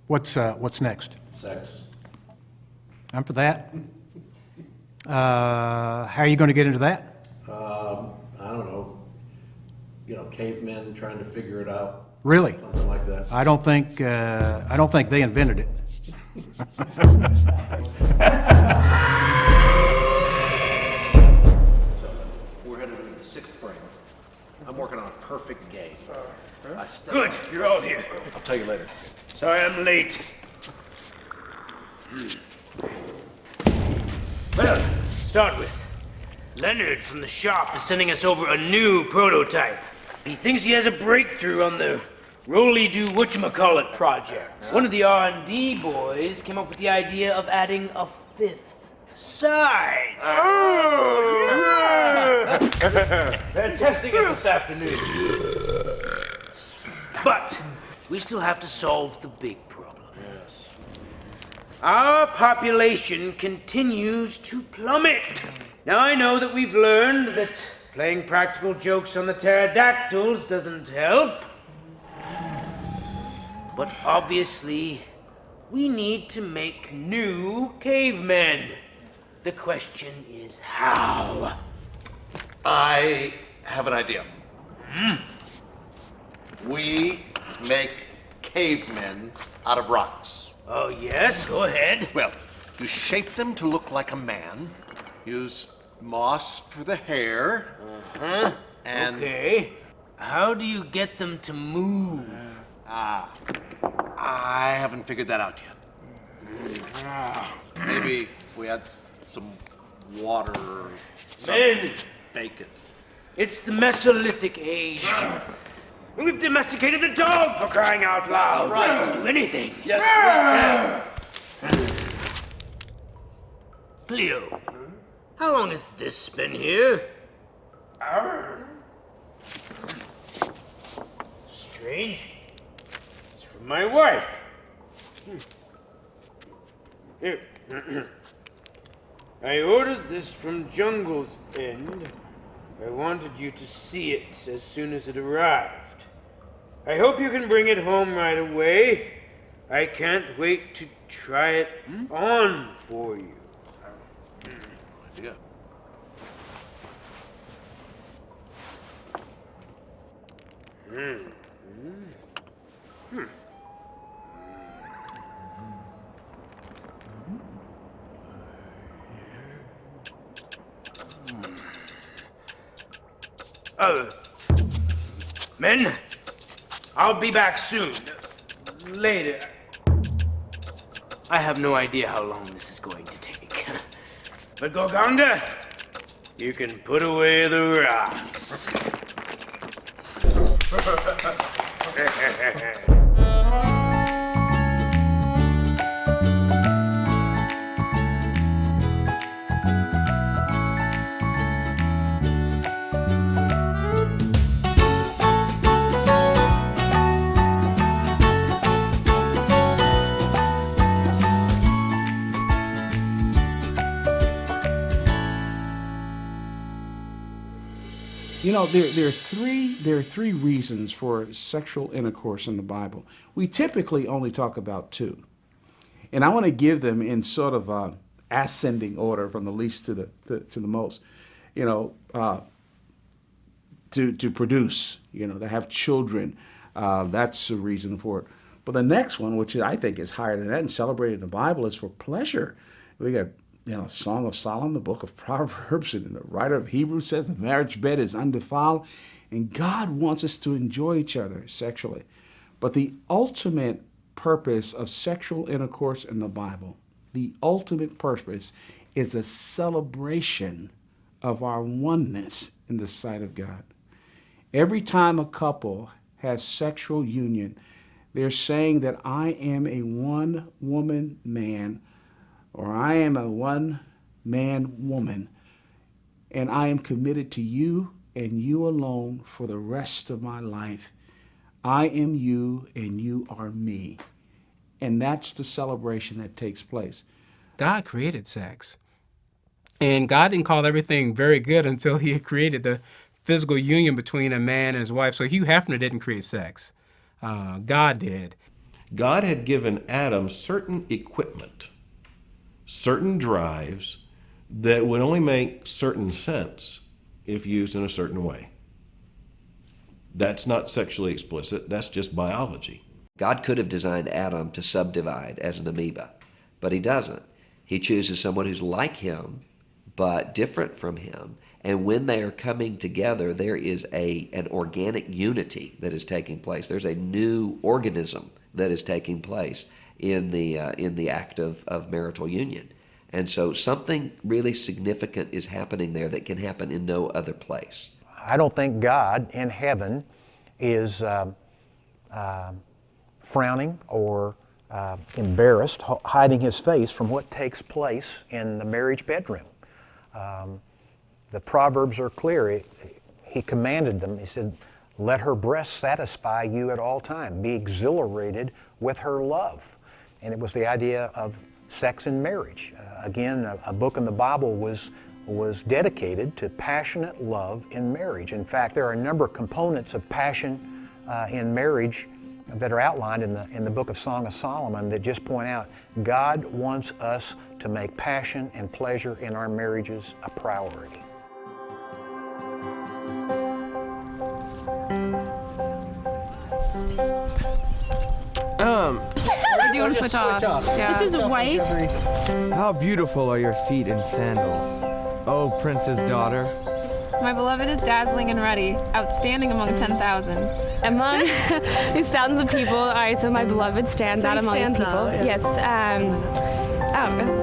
What's next? Sex. I'm for that. How are you going to get into that? I don't know. Cavemen trying to figure it out. Really? Something like that. I don't think they invented it. We're headed into the sixth frame. I'm working on a perfect game. Good, you're all here. I'll tell you later. Sorry I'm late. Well, start with. Leonard from the shop is sending us over a new prototype. He thinks he has a breakthrough on the Rolly-Do-Whatchamacallit project. One of the R&D boys came up with the idea of adding a fifth side. They're testing it this afternoon. But we still have to solve the big problem. Yes. Our population continues to plummet. Now I know that we've learned that playing practical jokes on the pterodactyls doesn't help. But obviously, we need to make new cavemen. The question is how? I have an idea. We make cavemen out of rocks. Oh yes, go ahead. Well, you shape them to look like a man, use moss for the hair, and... Okay. How do you get them to move? I haven't figured that out yet. Maybe if we add some water or something, Men, bake it. it's the Mesolithic age. We've domesticated the dog for crying out loud. Right. We'll do anything. Yes, Cleo, how long has this been here? Strange. It's from my wife. Here. I ordered this from Jungle's End. I wanted you to see it as soon as it arrived. I hope you can bring it home right away. I can't wait to try it on for you. Yeah. Men, I'll be back soon. Later. I have no idea how long this is going to take. But Gorgonda, you can put away the rocks. There are three reasons for sexual intercourse in the Bible. We typically only talk about two, and I want to give them in sort of ascending order from the least to the most. To produce, to have children, that's a reason for it. But the next one, which I think is higher than that and celebrated in the Bible, is for pleasure. We got Song of Solomon, the book of Proverbs, and the writer of Hebrews says the marriage bed is undefiled, and God wants us to enjoy each other sexually. But the ultimate purpose of sexual intercourse in the Bible, the ultimate purpose is a celebration of our oneness in the sight of God. Every time a couple has sexual union, they're saying that I am a one-woman man, or I am a one-man woman, and I am committed to you and you alone for the rest of my life. I am you and you are me. And that's the celebration that takes place. God created sex. And God didn't call everything very good until he had created the physical union between a man and his wife. So Hugh Hefner didn't create sex. God did. God had given Adam certain equipment, certain drives that would only make certain sense if used in a certain way. That's not sexually explicit, that's just biology. God could have designed Adam to subdivide as an amoeba, but he doesn't. He chooses someone who's like him, but different from him. And when they are coming together, there is an organic unity that is taking place. There's a new organism that is taking place in the act of marital union. And so something really significant is happening there that can happen in no other place. I don't think God in heaven is frowning or embarrassed, hiding his face from what takes place in the marriage bedroom. The Proverbs are clear. He commanded them. He said, let her breast satisfy you at all time. Be exhilarated with her love. And it was the idea of sex and marriage. Again, a book in the Bible was dedicated to passionate love in marriage. In fact, there are a number of components of passion in marriage that are outlined in the book of Song of Solomon that just point out God wants us to make passion and pleasure in our marriages a priority. Do you want to switch off? Yeah. This is white. How beautiful are your feet in sandals, oh prince's daughter. My beloved is dazzling and ruddy, outstanding among 10,000. Among these thousands of people, all right, so my beloved stands out among these people. Out, yeah. Yes,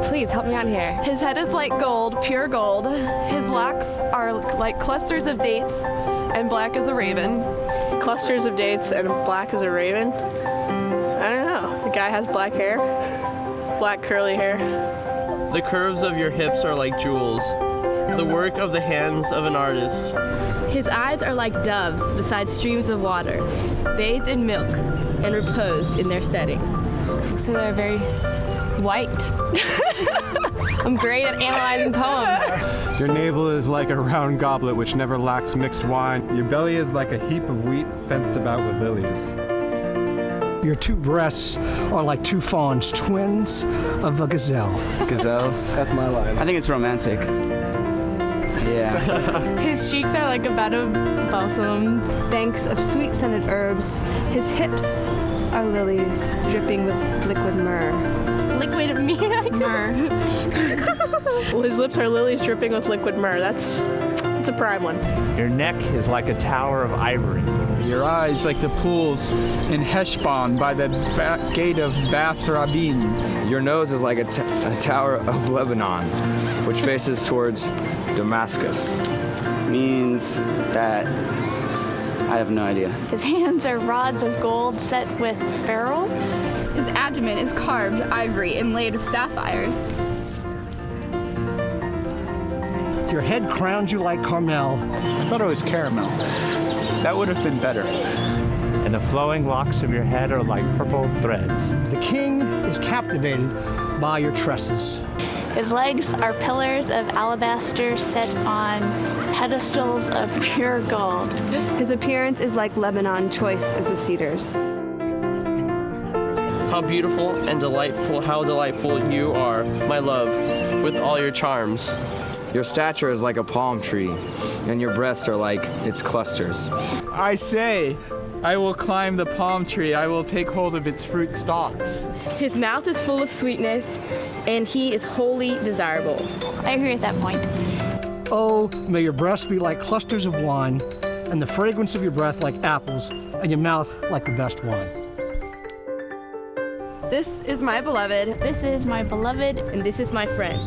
please help me out here. His head is like gold, pure gold. His locks are like clusters of dates, and black as a raven. Clusters of dates and black as a raven? I don't know. The guy has black hair, black curly hair. The curves of your hips are like jewels, the work of the hands of an artist. His eyes are like doves beside streams of water, bathed in milk and reposed in their setting. So they're very white. I'm great at analyzing poems. Your navel is like a round goblet which never lacks mixed wine. Your belly is like a heap of wheat fenced about with lilies. Your two breasts are like two fawns, twins of a gazelle. Gazelles? That's my line. I think it's romantic. Yeah. His cheeks are like a bed of balsam. Banks of sweet-scented herbs. His hips are lilies dripping with liquid myrrh. Liquid myrrh. Well, his lips are lilies dripping with liquid myrrh. That's a prime one. Your neck is like a tower of ivory. Your eyes like the pools in Heshbon by the gate of Bath Rabbim. Your nose is like a tower of Lebanon, which faces towards Damascus. Means that I have no idea. His hands are rods of gold set with beryl. His abdomen is carved ivory inlaid with sapphires. Your head crowns you like Carmel. I thought it was caramel. That would have been better. And the flowing locks of your head are like purple threads. The king is captivated by your tresses. His legs are pillars of alabaster set on pedestals of pure gold. His appearance is like Lebanon, choice as the cedars. How beautiful and delightful, how delightful you are, my love, with all your charms. Your stature is like a palm tree, and your breasts are like its clusters. I say, I will climb the palm tree. I will take hold of its fruit stalks. His mouth is full of sweetness, and he is wholly desirable. I agree with that point. Oh, may your breasts be like clusters of wine, and the fragrance of your breath like apples, and your mouth like the best wine. This is my beloved. This is my beloved, and this is my friend,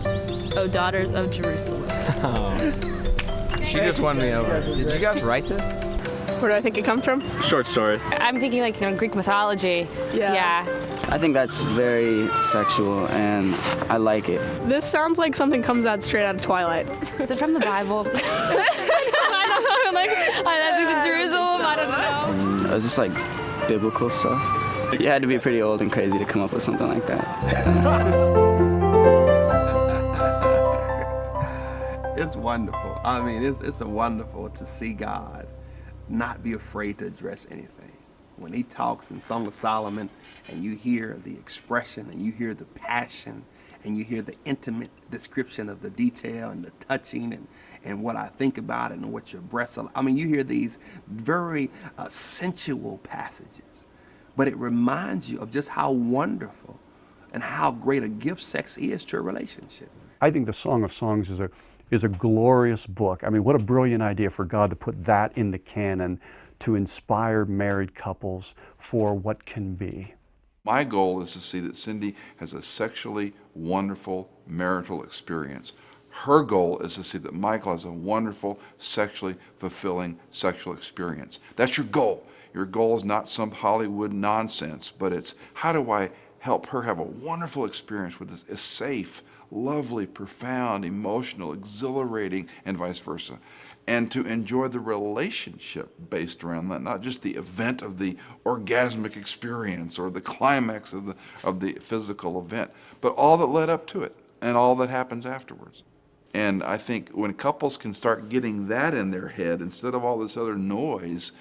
O daughters of Jerusalem. She just won me over. Did you guys write this? Where do I think it comes from? Short story. I'm thinking like Greek mythology. Yeah. I think that's very sexual, and I like it. This sounds like something comes out straight out of Twilight. Is it from the Bible? I don't know. Like, I think it's Jerusalem. I don't know. Is this like biblical stuff? You had to be pretty old and crazy to come up with something like that. It's wonderful. I mean, it's wonderful to see God not be afraid to address anything. when he talks in Song of Solomon, and you hear the expression, and you hear the passion, and you hear the intimate description of the detail and the touching and what I think about it and what your breasts are. I mean, you hear these very sensual passages, but it reminds you of just how wonderful and how great a gift sex is to a relationship. I think the Song of Songs is a glorious book. I mean, what a brilliant idea for God to put that in the canon to inspire married couples for what can be. My goal is to see that Cindy has a sexually wonderful marital experience. Her goal is to see that Michael has a wonderful, sexually fulfilling sexual experience. That's your goal. Your goal is not some Hollywood nonsense, but it's how do I help her have a wonderful experience with a safe, lovely, profound, emotional, exhilarating, and vice versa. And to enjoy the relationship based around that, not just the event of the orgasmic experience or the climax of the physical event, but all that led up to it and all that happens afterwards. And I think when couples can start getting that in their head instead of all this other noise,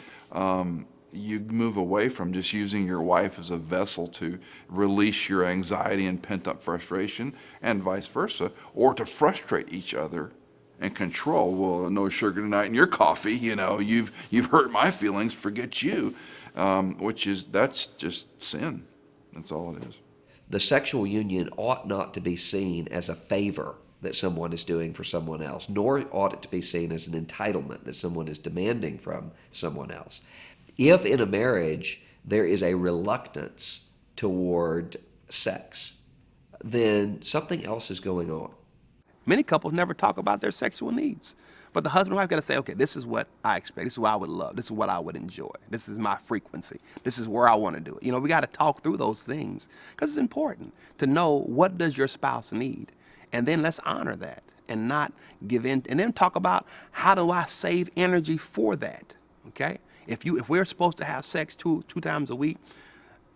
you move away from just using your wife as a vessel to release your anxiety and pent-up frustration, and vice versa, or to frustrate each other and control. Well, no sugar tonight in your coffee. You know, you've hurt my feelings. Forget you, that's just sin. That's all it is. The sexual union ought not to be seen as a favor that someone is doing for someone else, nor ought it to be seen as an entitlement that someone is demanding from someone else. If in a marriage there is a reluctance toward sex, then something else is going on. Many couples never talk about their sexual needs. But the husband and wife got to say, okay, this is what I expect. This is what I would love. This is what I would enjoy. This is my frequency. This is where I want to do it. You know, we got to talk through those things because it's important to know what does your spouse need. And then let's honor that and not give in. And then talk about how do I save energy for that, okay? If we're supposed to have sex two times a week,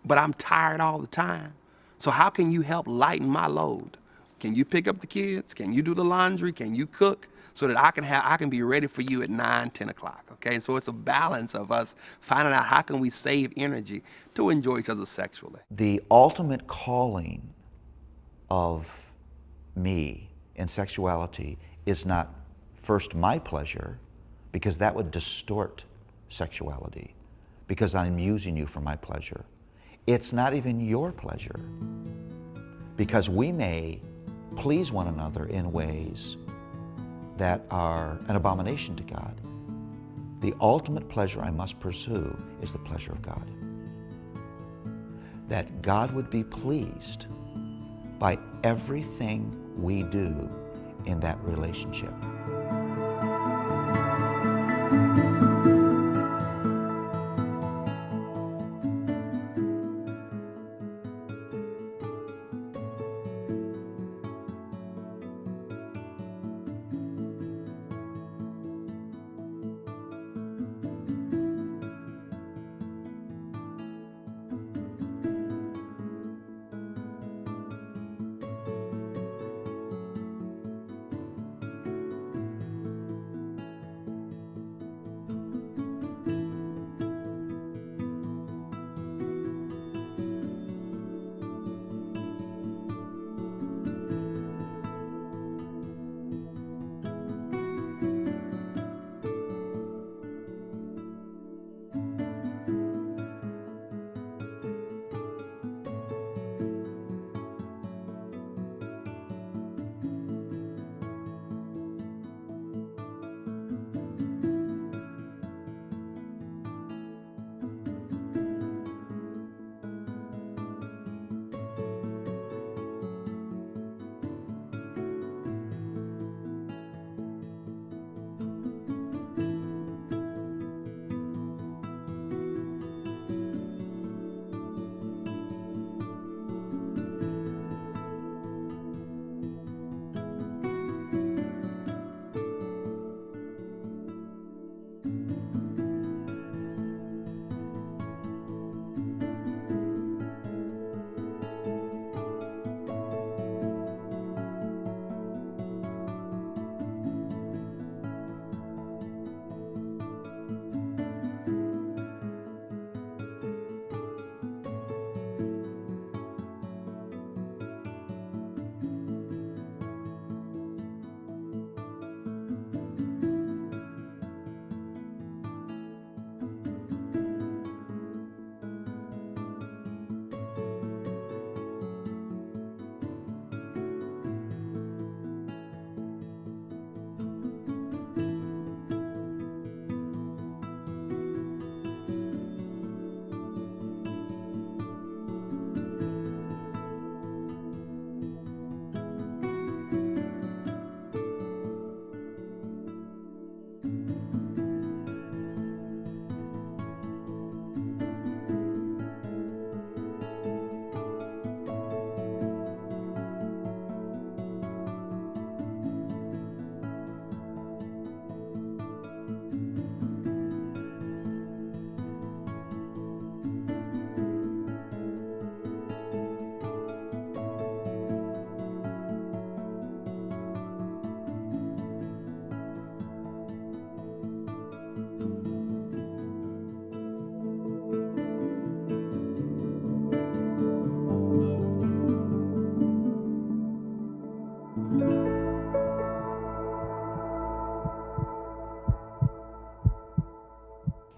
but I'm tired all the time, so how can you help lighten my load? Can you pick up the kids? Can you do the laundry? Can you cook? So that I can be ready for you at 9, 10 o'clock, okay? So it's a balance of us finding out how can we save energy to enjoy each other sexually. The ultimate calling of me in sexuality is not first my pleasure, because that would distort sexuality, because I'm using you for my pleasure. It's not even your pleasure, because we may please one another in ways that are an abomination to God. The ultimate pleasure I must pursue is the pleasure of God. That God would be pleased by everything we do in that relationship.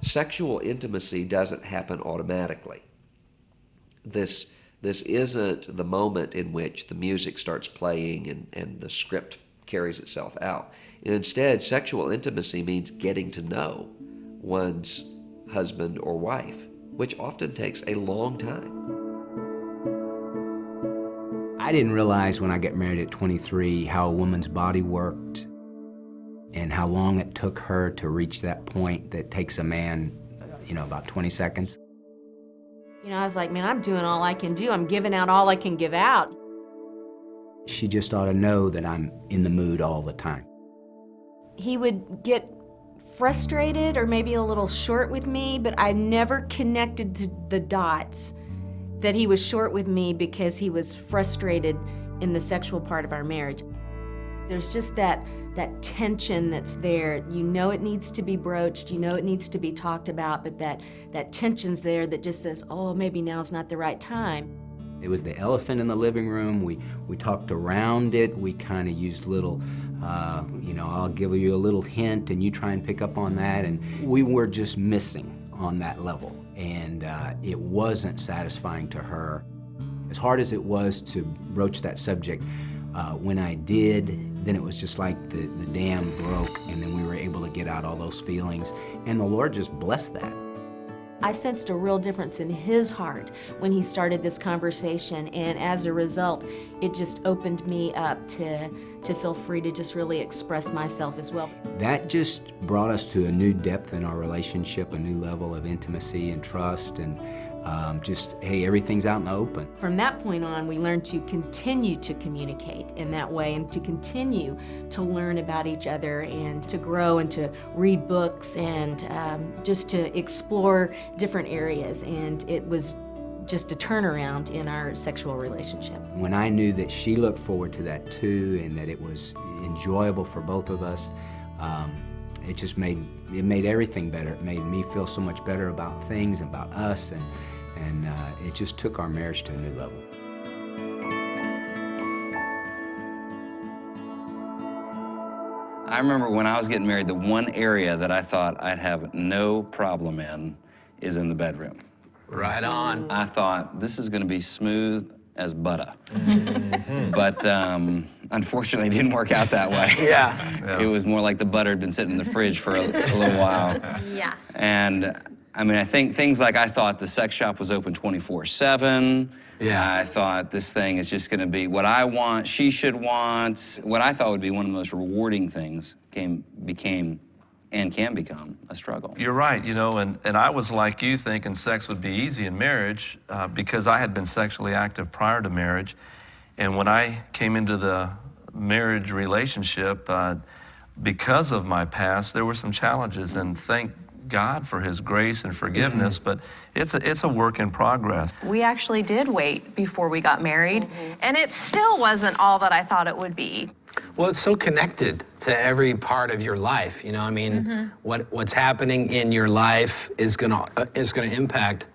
Sexual intimacy doesn't happen automatically. This isn't the moment in which the music starts playing and the script carries itself out. Instead, sexual intimacy means getting to know one's husband or wife, which often takes a long time. I didn't realize when I got married at 23 how a woman's body worked and how long it took her to reach that point that takes a man, about 20 seconds. I was like, man, I'm doing all I can do. I'm giving out all I can give out. She just ought to know that I'm in the mood all the time. He would get frustrated or maybe a little short with me, but I never connected to the dots that he was short with me because he was frustrated in the sexual part of our marriage. There's just that tension that's there. You know it needs to be broached, you know it needs to be talked about, but that tension's there that just says, oh, maybe now's not the right time. It was the elephant in the living room. We talked around it. We kind of used little, I'll give you a little hint and you try and pick up on that. And we were just missing on that level. And it wasn't satisfying to her. As hard as it was to broach that subject, when I did, then it was just like the dam broke and then we were able to get out all those feelings. And the Lord just blessed that. I sensed a real difference in his heart when he started this conversation, and as a result, it just opened me up to feel free to just really express myself as well. That just brought us to a new depth in our relationship, a new level of intimacy and trust, and hey, everything's out in the open. From that point on, we learned to continue to communicate in that way and to continue to learn about each other and to grow and to read books and just to explore different areas. And it was just a turnaround in our sexual relationship. When I knew that she looked forward to that too and that it was enjoyable for both of us, it just made everything better. It made me feel so much better about things, about us, and it just took our marriage to a new level. I remember when I was getting married, the one area that I thought I'd have no problem in is in the bedroom. Right on. I thought, this is gonna be smooth as butter. But unfortunately, it didn't work out that way. Yeah. It was more like the butter had been sitting in the fridge for a little while. Yeah. And I think things like I thought the sex shop was open 24/7. Yeah. I thought this thing is just gonna be what I want, she should want. What I thought would be one of the most rewarding things became and can become a struggle. You're right, and I was like you, thinking sex would be easy in marriage because I had been sexually active prior to marriage. And when I came into the marriage relationship, because of my past, there were some challenges, and thank God for his grace and forgiveness, but it's a work in progress. We actually did wait before we got married, and it still wasn't all that I thought it would be. Well, it's so connected to every part of your life. What's happening in your life is gonna impact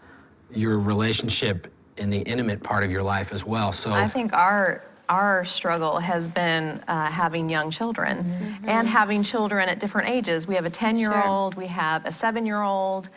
your relationship in the intimate part of your life as well. So I think our struggle has been having young children and having children at different ages. We have a 10-year-old, we have a 7-year-old,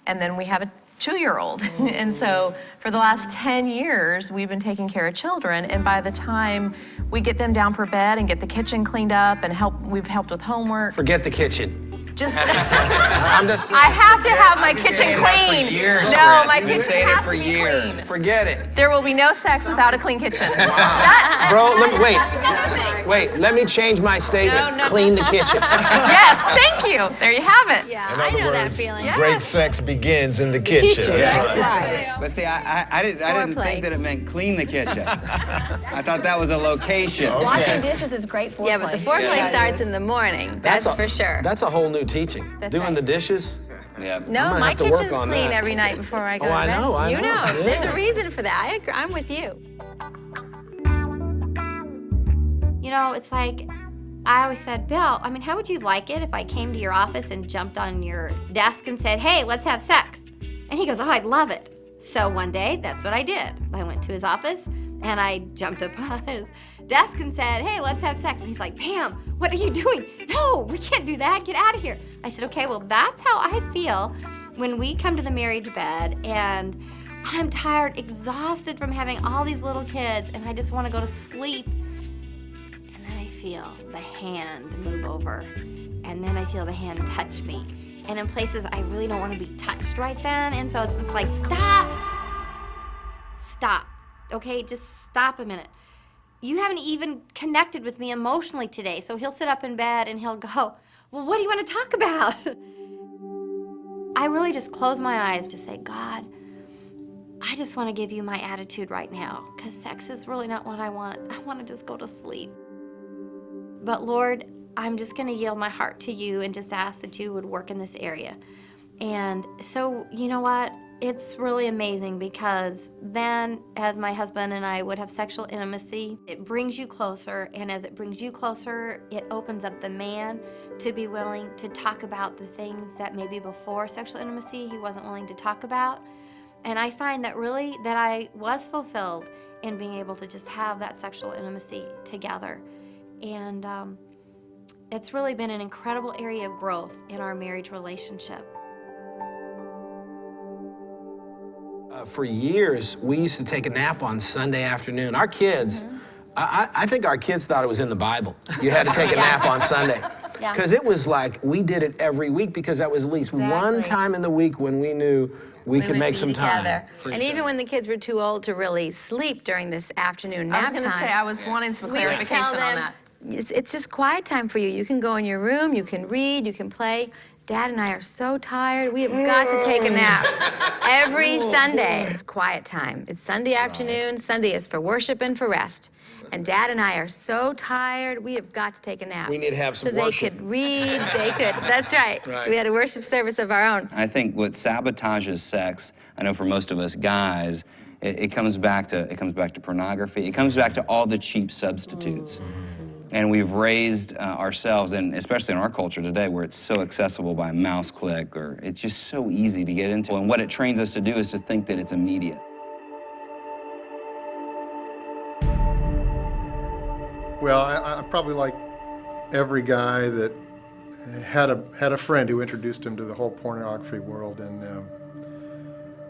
and then we have a 2-year-old. And so for the last 10 years, we've been taking care of children, and by the time we get them down for bed and get the kitchen cleaned up and we've helped with homework. forget the kitchen. Just, I'm just saying, I have to have my kitchen clean. No, my kitchen has to be clean. Forget it. There will be no sex without a clean kitchen. Bro, let me change my statement. No. Clean the kitchen. Yes, thank you. There you have it. Yeah, In other words, Yes. great sex begins in the kitchen. That's right. But see, I didn't think that it meant clean the kitchen. I thought that was a location. Washing dishes is great foreplay. Yeah, but the foreplay starts in the morning. That's for sure. That's a whole new teaching. That's Doing right. the dishes. Yeah. No, my kitchen's clean every night before I go to bed. I You know. know, Yeah. there's a reason for that. I agree. I'm with you. It's like, I always said, Bill, how would you like it if I came to your office and jumped on your desk and said, hey, let's have sex? And he goes, oh, I'd love it. So one day, that's what I did. I went to his office and I jumped up on his desk and said, hey, let's have sex. And he's like, Pam, what are you doing? No, we can't do that. Get out of here. I said, okay, well, that's how I feel when we come to the marriage bed and I'm tired, exhausted from having all these little kids, and I just want to go to sleep, and then I feel the hand move over, and then I feel the hand touch me. And in places I really don't want to be touched right then, and so it's just like, stop, okay, just stop a minute. You haven't even connected with me emotionally today. So he'll sit up in bed and he'll go, well, what do you want to talk about? I really just close my eyes to say, God, I just want to give you my attitude right now, because sex is really not what I want. I want to just go to sleep. But Lord, I'm just going to yield my heart to you and just ask that you would work in this area. And so, you know what? It's really amazing, because then as my husband and I would have sexual intimacy, it brings you closer, and as it brings you closer, it opens up the man to be willing to talk about the things that maybe before sexual intimacy he wasn't willing to talk about. And I find that really that I was fulfilled in being able to just have that sexual intimacy together. And it's really been an incredible area of growth in our marriage relationship. For years, we used to take a nap on Sunday afternoon. Our kids, I think our kids thought it was in the Bible. You had to take a nap on Sunday. Because it was like, we did it every week, because that was at least one time in the week when we knew we could make some time. And even when the kids were too old to really sleep during this afternoon nap I was going to say, I was wanting some clarification on that. It's just quiet time for you. You can go in your room, you can read, you can play. Dad and I are so tired. We have got to take a nap. Every Sunday is quiet time. It's Sunday afternoon. Sunday is for worship and for rest. And Dad and I are so tired, we have got to take a nap. We need to have some so worship. They could read, that's right. We had a worship service of our own. I think what sabotages sex, I know for most of us guys, it comes back to pornography. It comes back to all the cheap substitutes. And we've raised ourselves, and especially in our culture today, where it's so accessible by a mouse click, or it's just so easy to get into. And what it trains us to do is to think that it's immediate. Well, I probably like every guy that had a friend who introduced him to the whole pornography world, and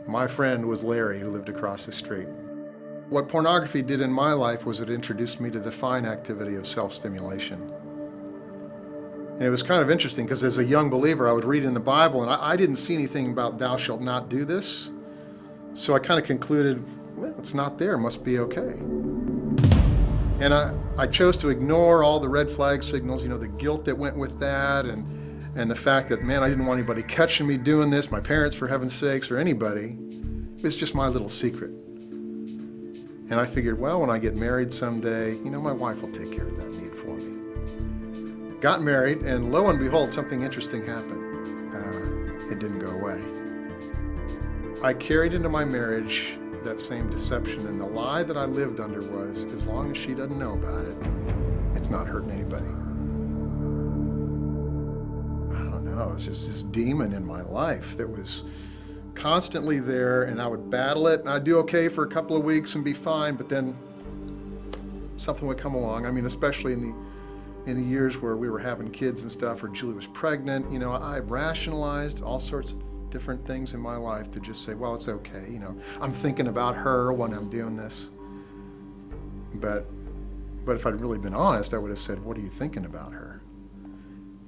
my friend was Larry, who lived across the street. What pornography did in my life was it introduced me to the fine activity of self-stimulation. And it was kind of interesting, because as a young believer, I would read in the Bible, and I didn't see anything about thou shalt not do this. So I kind of concluded, well, it's not there, it must be okay. And I chose to ignore all the red flag signals, you know, the guilt that went with that, and the fact that, man, I didn't want anybody catching me doing this, my parents, for heaven's sakes, or anybody. It was just my little secret. And I figured, well, when I get married someday, you know, my wife will take care of that need for me. Got married, and lo and behold, something interesting happened. It didn't go away. I carried into my marriage that same deception, and the lie that I lived under was, as long as she doesn't know about it, it's not hurting anybody. I don't know, it was just this demon in my life that was constantly there, and I would battle it, and I'd do okay for a couple of weeks and be fine, but then something would come along. I mean, especially in the years where we were having kids and stuff, or Julie was pregnant, you know, I rationalized all sorts of different things in my life to just say, well, it's okay, you know, I'm thinking about her when I'm doing this. But if I'd really been honest, I would have said, what are you thinking about her?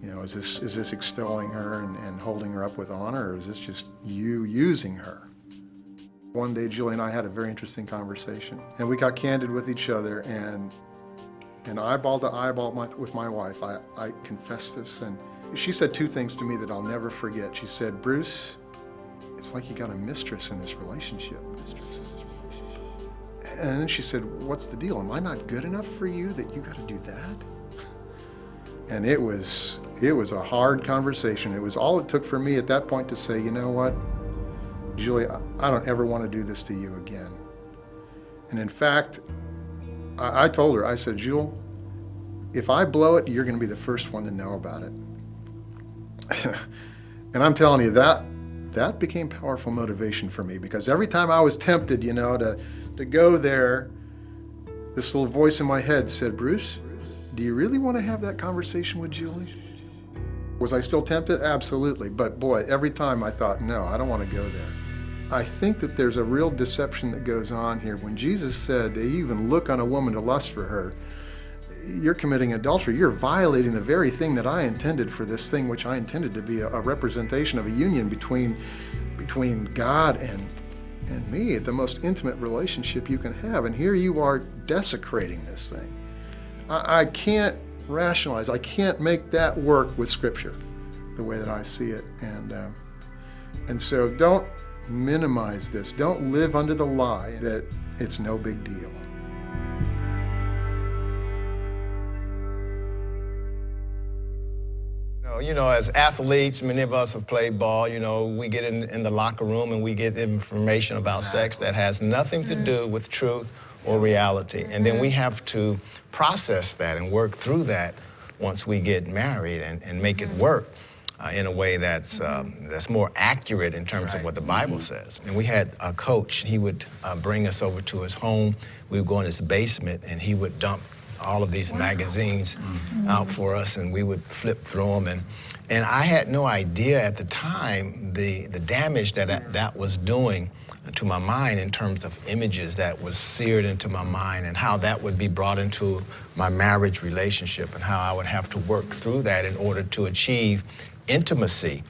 You know, is this extolling her and holding her up with honor, or is this just you using her? One day, Julie and I had a very interesting conversation, and we got candid with each other, and eyeball to eyeball with my wife, I confessed this, and she said two things to me that I'll never forget. She said, Bruce, it's like you got a mistress in this relationship. And then she said, what's the deal? Am I not good enough for you that you got to do that? And it was a hard conversation. It was all it took for me at that point to say, you know what, Julie, I don't ever want to do this to you again. And in fact, I told her, I said, Jewel, if I blow it, you're going to be the first one to know about it. And I'm telling you, that became powerful motivation for me, because every time I was tempted, you know, to go there, this little voice in my head said, Bruce, do you really want to have that conversation with Julie? Was I still tempted? Absolutely. But boy, every time I thought, no, I don't want to go there. I think that there's a real deception that goes on here. When Jesus said that you even look on a woman to lust for her, you're committing adultery. You're violating the very thing that I intended for this thing, which I intended to be a representation of a union between God and me, the most intimate relationship you can have. And here you are desecrating this thing. I can't rationalize. I can't make that work with Scripture the way that I see it. And so don't minimize this. Don't live under the lie that it's no big deal. You know, as athletes, many of us have played ball, you know, we get in the locker room and we get information about sex that has nothing to do with truth or reality. And then we have to process that and work through that once we get married and make it work in a way that's more accurate in terms of what the Bible says. And we had a coach, he would bring us over to his home. We would go in his basement and he would dump all of these magazines out for us, and we would flip through them. And I had no idea at the time the damage that was doing to my mind in terms of images that was seared into my mind, and how that would be brought into my marriage relationship, and how I would have to work through that in order to achieve intimacy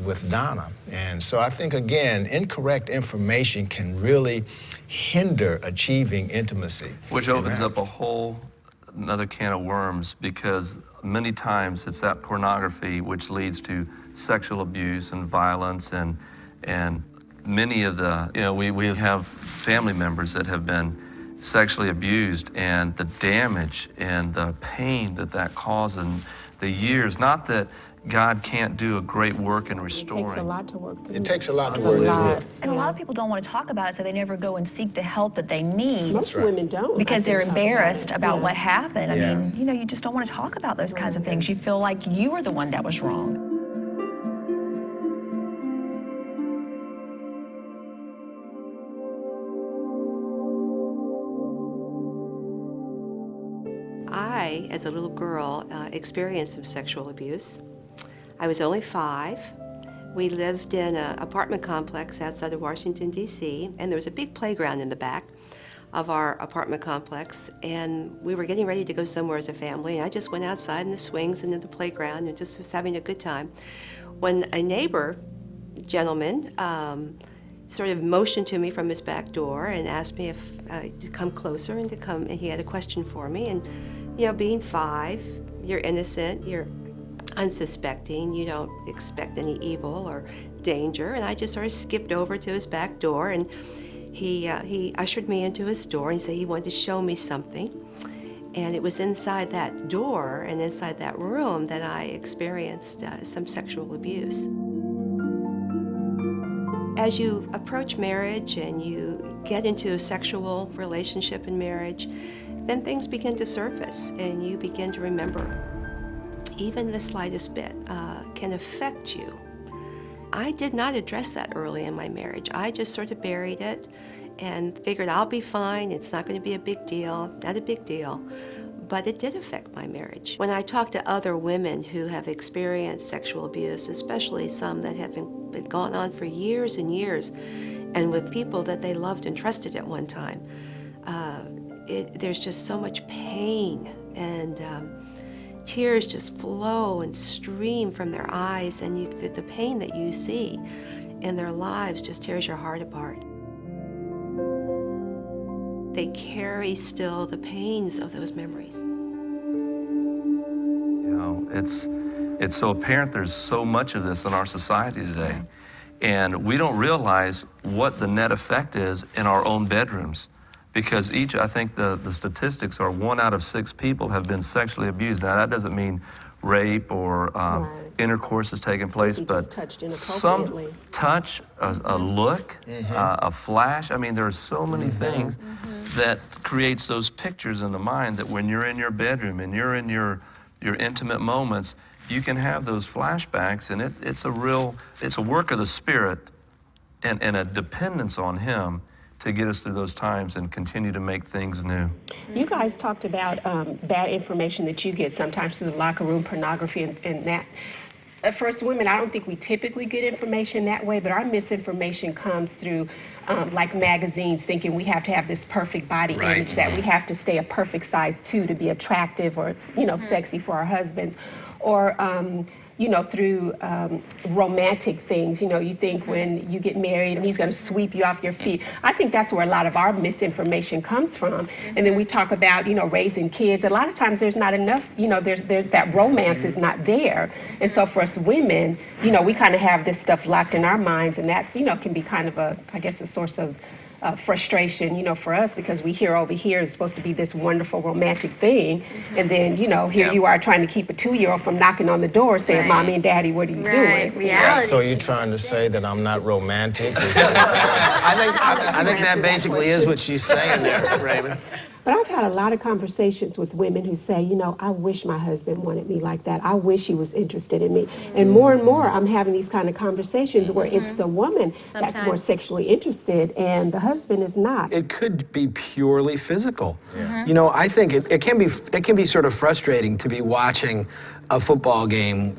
with Donna. And so I think, again, incorrect information can really hinder achieving intimacy. Which opens up another can of worms, because many times it's that pornography which leads to sexual abuse and violence, and many of the, we have family members that have been sexually abused, and the damage and the pain that causes, and the years, not that God can't do a great work in restoring. It takes a lot to work through. It takes a lot to work through it. And a lot of people don't want to talk about it, so they never go and seek the help that they need. Most women don't. Because they're embarrassed about what happened. I mean, you just don't want to talk about those kinds of things. You feel like you were the one that was wrong. I, as a little girl, experienced some sexual abuse. I was only 5. We lived in an apartment complex outside of Washington, D.C., and there was a big playground in the back of our apartment complex, and we were getting ready to go somewhere as a family. I just went outside in the swings and in the playground and just was having a good time, when a neighbor gentleman sort of motioned to me from his back door and asked me if to come closer and and he had a question for me. And being 5, you're innocent, you're unsuspecting, you don't expect any evil or danger, and I just sort of skipped over to his back door, and he ushered me into his door and said he wanted to show me something. And it was inside that door and inside that room that I experienced some sexual abuse. As you approach marriage and you get into a sexual relationship in marriage, then things begin to surface and you begin to remember. Even the slightest bit can affect you. I did not address that early in my marriage. I just sort of buried it and figured I'll be fine, it's not going to be a big deal, not a big deal. But it did affect my marriage. When I talk to other women who have experienced sexual abuse, especially some that have been gone on for years and years, and with people that they loved and trusted at one time, there's just so much pain, and tears just flow and stream from their eyes, and the pain that you see in their lives just tears your heart apart. They carry still the pains of those memories. It's so apparent there's so much of this in our society today, and we don't realize what the net effect is in our own bedrooms. Because I think the statistics are 1 out of 6 people have been sexually abused. Now, that doesn't mean rape or intercourse has taken place, but some touch, a look, a flash. I mean, there are so many things that creates those pictures in the mind that when you're in your bedroom and you're in your intimate moments, you can have those flashbacks, and it's a work of the Spirit and a dependence on Him to get us through those times and continue to make things new. You guys talked about bad information that you get sometimes through the locker room, pornography and that. for us women, I don't think we typically get information that way, but our misinformation comes through like magazines thinking we have to have this perfect body image, that we have to stay a perfect size 2 to be attractive or, sexy for our husbands. Or, through romantic things. You think when you get married and he's going to sweep you off your feet. I think that's where a lot of our misinformation comes from. And then we talk about, raising kids. A lot of times there's not enough, there's that romance is not there. And so for us women, we kind of have this stuff locked in our minds, and that's, can be kind of a source of frustration, for us, because we hear over here it's supposed to be this wonderful romantic thing, and then, here you are trying to keep a 2-year-old from knocking on the door saying, Mommy and Daddy, what are you doing? Reality. So you're trying to say that I'm not romantic? I think that basically is what she's saying there, Raven. But I've had a lot of conversations with women who say, I wish my husband wanted me like that. I wish he was interested in me. And more, I'm having these kind of conversations where it's the woman that's more sexually interested and the husband is not. It could be purely physical. I think it can be sort of frustrating to be watching a football game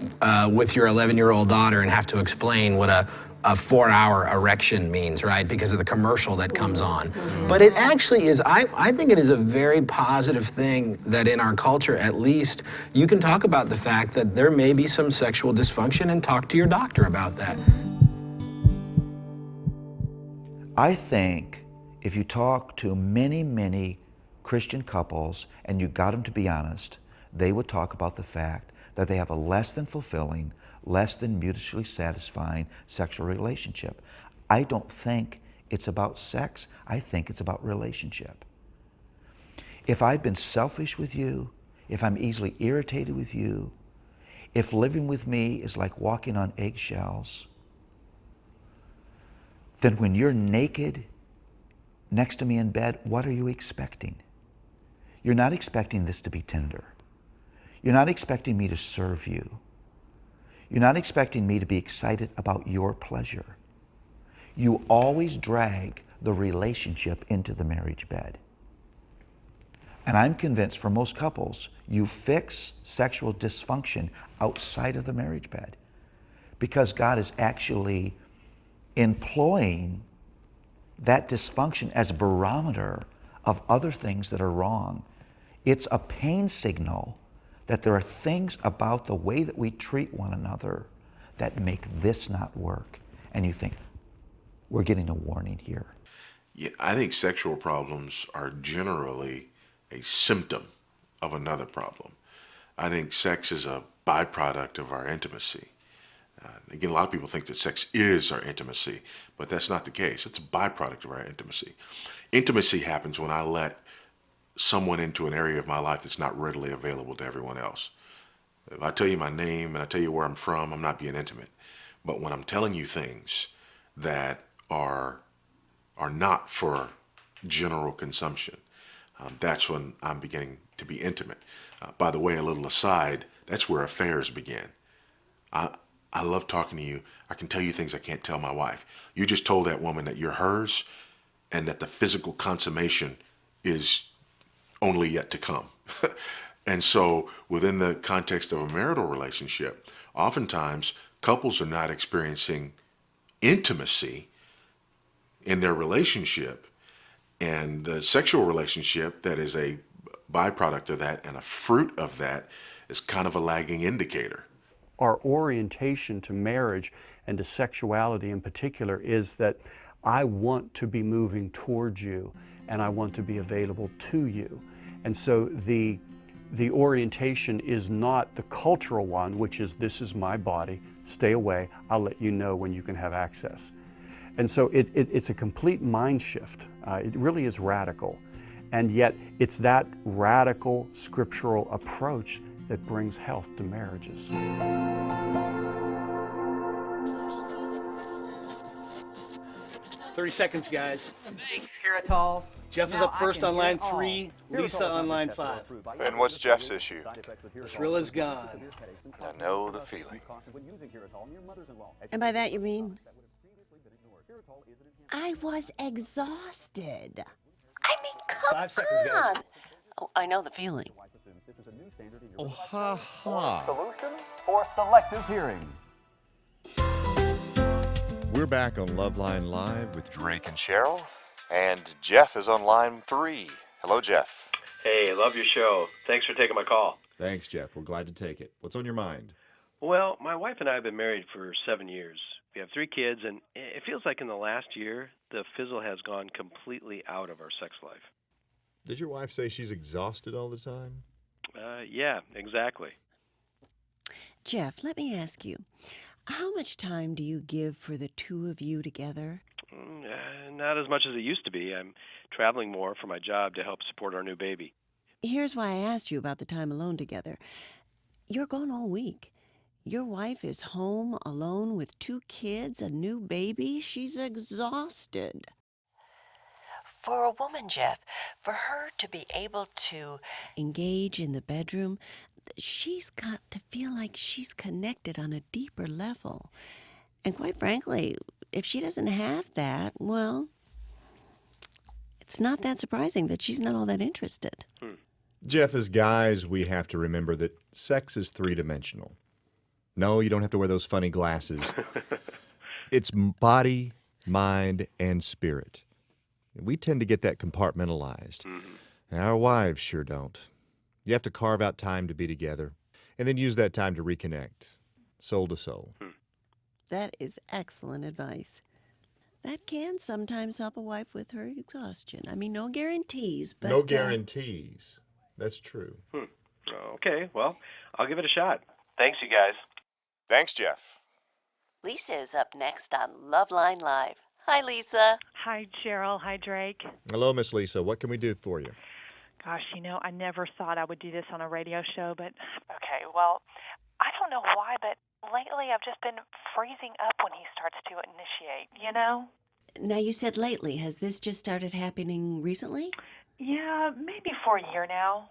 with your 11-year-old daughter and have to explain what a 4-hour erection means, right? Because of the commercial that comes on. But it actually is, I think it is a very positive thing that in our culture, at least, you can talk about the fact that there may be some sexual dysfunction and talk to your doctor about that. I think if you talk to many, many Christian couples and you got them to be honest, they would talk about the fact that they have a less than fulfilling, less than mutually satisfying sexual relationship. I don't think it's about sex. I think it's about relationship. If I've been selfish with you, if I'm easily irritated with you, if living with me is like walking on eggshells, then when you're naked next to me in bed, what are you expecting? You're not expecting this to be tender. You're not expecting me to serve you. You're not expecting me to be excited about your pleasure. You always drag the relationship into the marriage bed. And I'm convinced for most couples, you fix sexual dysfunction outside of the marriage bed because God is actually employing that dysfunction as a barometer of other things that are wrong. It's a pain signal that there are things about the way that we treat one another that make this not work. And you think, we're getting a warning here. Yeah, I think sexual problems are generally a symptom of another problem. I think sex is a byproduct of our intimacy. Again, a lot of people think that sex is our intimacy, but that's not the case. It's a byproduct of our intimacy. Intimacy happens when I let someone into an area of my life that's not readily available to everyone else. If I tell you my name and I tell you where I'm from, I'm not being intimate. But when I'm telling you things that are not for general consumption, that's when I'm beginning to be intimate. By the way, a little aside, that's where affairs begin. I love talking to you. I can tell you things I can't tell my wife. You just told that woman that you're hers and that the physical consummation is only yet to come. And so within the context of a marital relationship, oftentimes couples are not experiencing intimacy in their relationship, and the sexual relationship that is a byproduct of that and a fruit of that is kind of a lagging indicator. Our orientation to marriage and to sexuality in particular is that I want to be moving towards you and I want to be available to you. And so the orientation is not the cultural one, which is this is my body, stay away, I'll let you know when you can have access. And so it's a complete mind shift. It really is radical. And yet it's that radical scriptural approach that brings health to marriages. 30 seconds, guys. Thanks, Heritol. Jeff is up first on line 3, Lisa on line 5. And what's Jeff's issue? The thrill is gone. I know the feeling. And by that you mean? I was exhausted. I mean, come 5 seconds, guys. on. Oh, I know the feeling. Oh, ha ha. Solution for selective hearing. We're back on Loveline Live with Drake and Cheryl, and Jeff is on line 3. Hello, Jeff. Hey, love your show. Thanks for taking my call. Thanks, Jeff. We're glad to take it. What's on your mind? Well, my wife and I have been married for 7 years. We have 3 kids, and it feels like in the last year, the fizzle has gone completely out of our sex life. Did your wife say she's exhausted all the time? Yeah, exactly. Jeff, let me ask you, how much time do you give for the two of you together? Not as much as it used to be. I'm traveling more for my job to help support our new baby. Here's why I asked you about the time alone together. You're gone all week. Your wife is home alone with 2 kids, a new baby. She's exhausted. For a woman, Jeff, for her to be able to engage in the bedroom, she's got to feel like she's connected on a deeper level. And quite frankly, if she doesn't have that, well, it's not that surprising that she's not all that interested. Jeff, as guys, we have to remember that sex is 3-dimensional. No, you don't have to wear those funny glasses. It's body, mind, and spirit. We tend to get that compartmentalized. Our wives sure don't. You have to carve out time to be together and then use that time to reconnect, soul to soul. That is excellent advice. That can sometimes help a wife with her exhaustion. I mean, no guarantees, but... No guarantees. That's true. Okay, well, I'll give it a shot. Thanks, you guys. Thanks, Jeff. Lisa is up next on Loveline Live. Hi, Lisa. Hi, Cheryl. Hi, Drake. Hello, Miss Lisa. What can we do for you? Gosh, I never thought I would do this on a radio show, but okay, well, I don't know why, but lately I've just been freezing up when he starts to initiate, Now, you said lately. Has this just started happening recently? Yeah, maybe for a year now.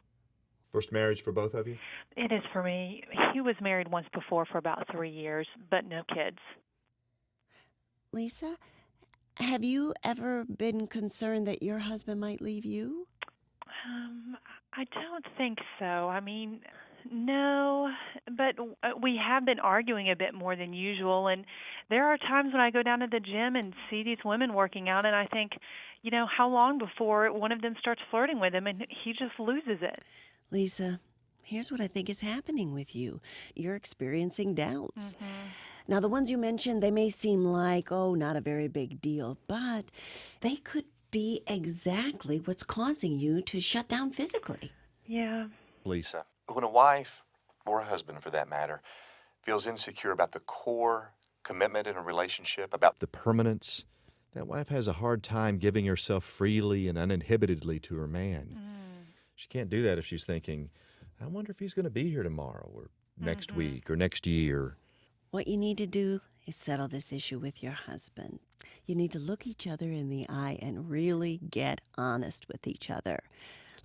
First marriage for both of you? It is for me. He was married once before for about 3 years, but no kids. Lisa, have you ever been concerned that your husband might leave you? I don't think so. I mean, no, but we have been arguing a bit more than usual, and there are times when I go down to the gym and see these women working out, and I think, how long before one of them starts flirting with him, and he just loses it. Lisa, here's what I think is happening with you. You're experiencing doubts. Now, the ones you mentioned, they may seem like, not a very big deal, but they could be exactly what's causing you to shut down physically. Yeah. Lisa, when a wife, or a husband for that matter, feels insecure about the core commitment in a relationship, about the permanence, that wife has a hard time giving herself freely and uninhibitedly to her man. She can't do that if she's thinking, I wonder if he's going to be here tomorrow or next week or next year. What you need to do is settle this issue with your husband. You need to look each other in the eye and really get honest with each other.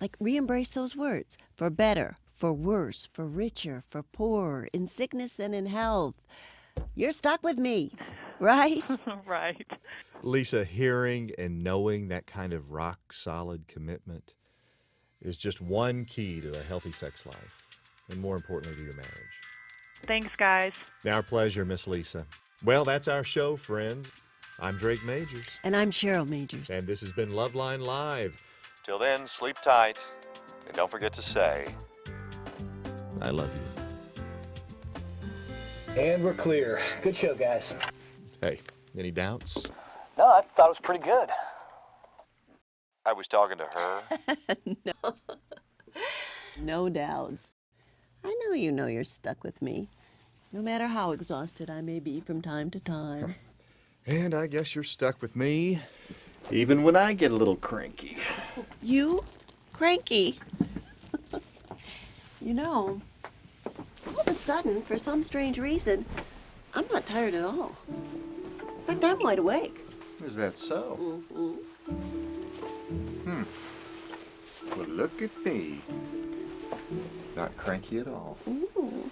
Like, re-embrace those words. For better, for worse, for richer, for poorer, in sickness and in health. You're stuck with me, right? Right. Lisa, hearing and knowing that kind of rock-solid commitment is just one key to a healthy sex life, and more importantly, to your marriage. Thanks, guys. Our pleasure, Miss Lisa. Well, that's our show, friends. I'm Drake Majors. And I'm Cheryl Majors. And this has been Loveline Live. Till then, sleep tight, and don't forget to say, I love you. And we're clear. Good show, guys. Hey, any doubts? No, I thought it was pretty good. I was talking to her. No. No doubts. I know you're stuck with me, no matter how exhausted I may be from time to time. And I guess you're stuck with me, even when I get a little cranky. You? Cranky? All of a sudden, for some strange reason, I'm not tired at all. In fact, I'm wide awake. Is that so? Well, look at me. Not cranky at all. Ooh.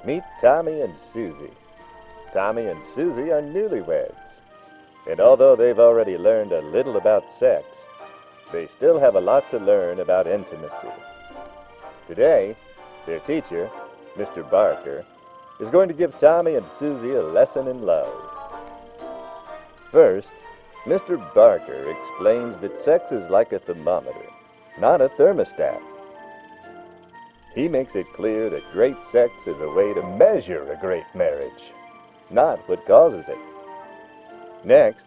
Meet Tommy and Susie. Tommy and Susie are newlyweds. And although they've already learned a little about sex, they still have a lot to learn about intimacy. Today, their teacher, Mr. Barker, is going to give Tommy and Susie a lesson in love. First, Mr. Barker explains that sex is like a thermometer, not a thermostat. He makes it clear that great sex is a way to measure a great marriage, not what causes it. Next,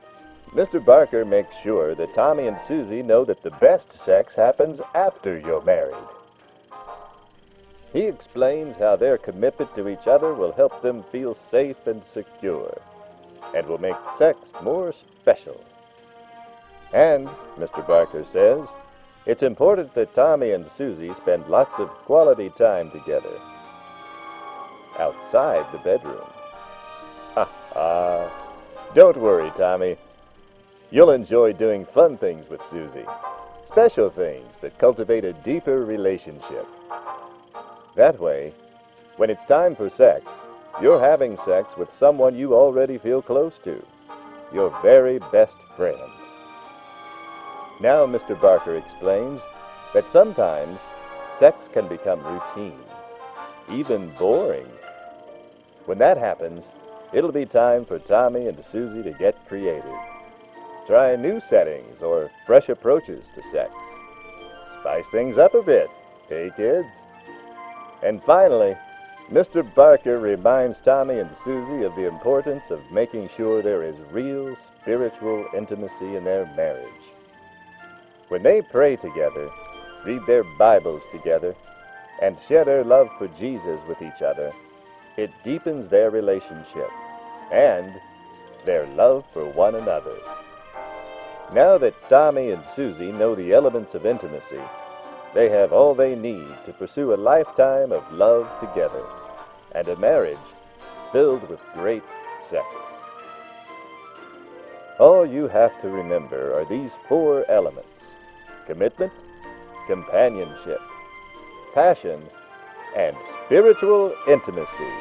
Mr. Barker makes sure that Tommy and Susie know that the best sex happens after you're married. He explains how their commitment to each other will help them feel safe and secure, and will make sex more special. And, Mr. Barker says, it's important that Tommy and Susie spend lots of quality time together, outside the bedroom. Don't worry, Tommy. You'll enjoy doing fun things with Susie, special things that cultivate a deeper relationship. That way, when it's time for sex, you're having sex with someone you already feel close to, your very best friend. Now Mr. Barker explains that sometimes sex can become routine, even boring. When that happens, it'll be time for Tommy and Susie to get creative. Try new settings or fresh approaches to sex. Spice things up a bit, hey kids? And finally, Mr. Barker reminds Tommy and Susie of the importance of making sure there is real spiritual intimacy in their marriage. When they pray together, read their Bibles together, and share their love for Jesus with each other, it deepens their relationship and their love for one another. Now that Tommy and Susie know the elements of intimacy, they have all they need to pursue a lifetime of love together and a marriage filled with great sex. All you have to remember are these 4 elements: commitment, companionship, passion, and spiritual intimacy.